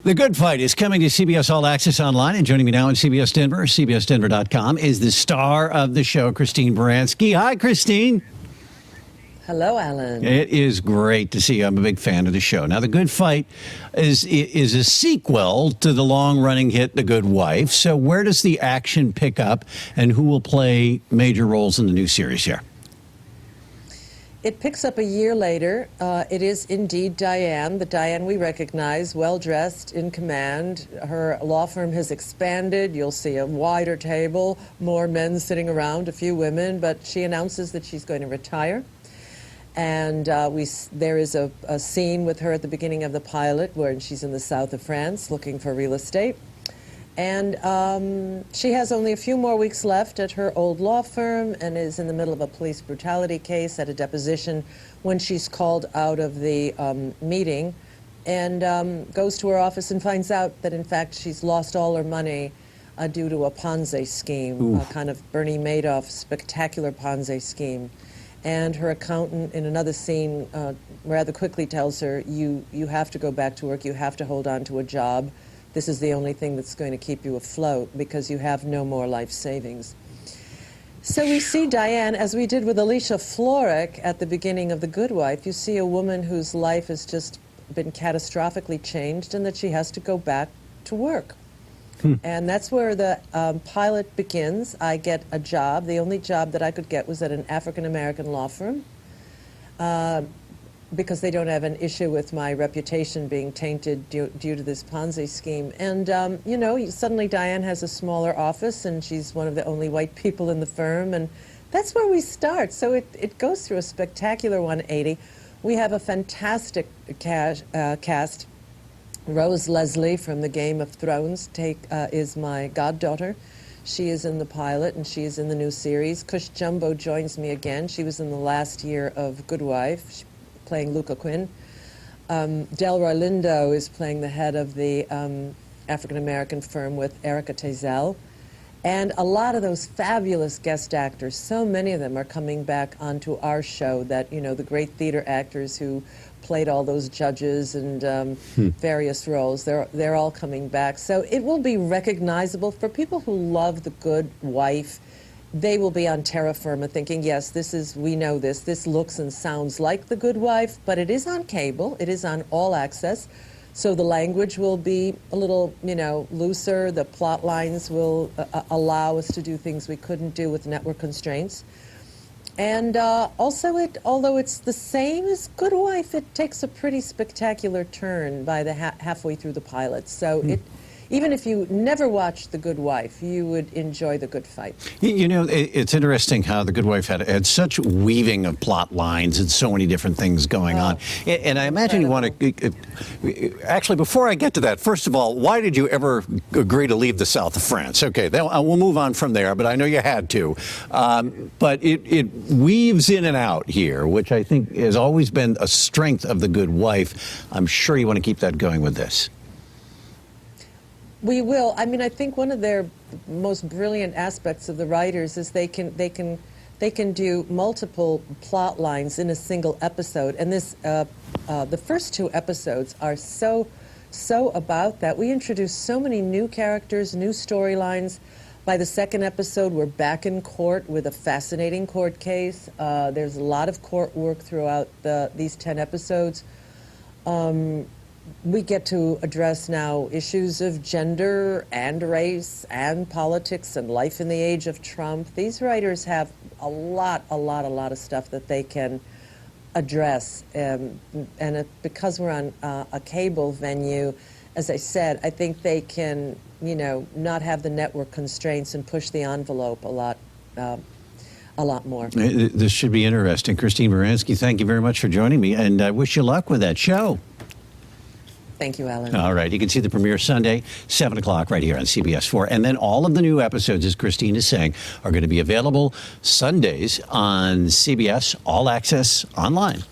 The Good Fight is coming to CBS All Access online, and joining me now in CBS Denver, CBSDenver.com, is the star of the show, Christine Baranski. Hi, Christine. Hello, Alan. It is great to see you. I'm a big fan of the show. Now, The Good Fight is a sequel to the long-running hit, The Good Wife. So where does the action pick up, and who will play major roles in the new series here? It picks up a year later. It is indeed Diane, the Diane we recognize, well-dressed, in command. Her law firm has expanded. You'll see a wider table, more men sitting around, a few women, but she announces that she's going to retire. And there is a scene with her at the beginning of the pilot where she's in the south of France looking for real estate. And she has only a few more weeks left at her old law firm and is in the middle of a police brutality case at a deposition when she's called out of the meeting and goes to her office and finds out that, in fact, she's lost all her money due to a Ponzi scheme, a kind of Bernie Madoff spectacular Ponzi scheme. And her accountant, in another scene, rather quickly tells her, you have to go back to work, you have to hold on to a job. This is the only thing that's going to keep you afloat because you have no more life savings. So we see Diane, as we did with Alicia Florrick at the beginning of The Good Wife, you see a woman whose life has just been catastrophically changed and that she has to go back to work. And that's where the pilot begins. I get a job. The only job that I could get was at an African-American law firm. Because they don't have an issue with my reputation being tainted due to this Ponzi scheme. And, suddenly Diane has a smaller office, and she's one of the only white people in the firm, and that's where we start. So it goes through a spectacular 180. We have a fantastic cast. Rose Leslie from the Game of Thrones is my goddaughter. She is in the pilot, and she is in the new series. Cush Jumbo joins me again. She was in the last year of Good Wife, playing Luca Quinn. Delroy Lindo is playing the head of the African-American firm with Erica Tezel. And a lot of those fabulous guest actors, so many of them are coming back onto our show, that, the great theater actors who played all those judges and various roles, they're all coming back. So it will be recognizable for people who love The Good Wife. They will be on terra firma thinking, yes, we know this looks and sounds like The Good Wife, but it is on cable, it is on All Access, so the language will be a little, looser, the plot lines will allow us to do things we couldn't do with network constraints. And also, although it's the same as Good Wife, it takes a pretty spectacular turn by the halfway through the pilot, so even if you never watched The Good Wife, you would enjoy The Good Fight. It's interesting how The Good Wife had such weaving of plot lines and so many different things going on. And I imagine you want to... Actually, before I get to that, first of all, why did you ever agree to leave the south of France? Okay, then we'll move on from there, but I know you had to. But it weaves in and out here, which I think has always been a strength of The Good Wife. I'm sure you want to keep that going with this. We will. I mean, I think one of their most brilliant aspects of the writers is they can do multiple plot lines in a single episode. And the first two episodes are so about that. We introduced so many new characters, new storylines. By the second episode, we're back in court with a fascinating court case. There's a lot of court work throughout these 10 episodes. We get to address now issues of gender and race and politics and life in the age of Trump. These writers have a lot of stuff that they can address. Because we're on a cable venue, as I said, I think they can, not have the network constraints and push the envelope a lot more. This should be interesting. Christine Baranski, thank you very much for joining me, and I wish you luck with that show. Thank you, Alan. All right. You can see the premiere Sunday, 7 o'clock, right here on CBS 4. And then all of the new episodes, as Christine is saying, are going to be available Sundays on CBS All Access online.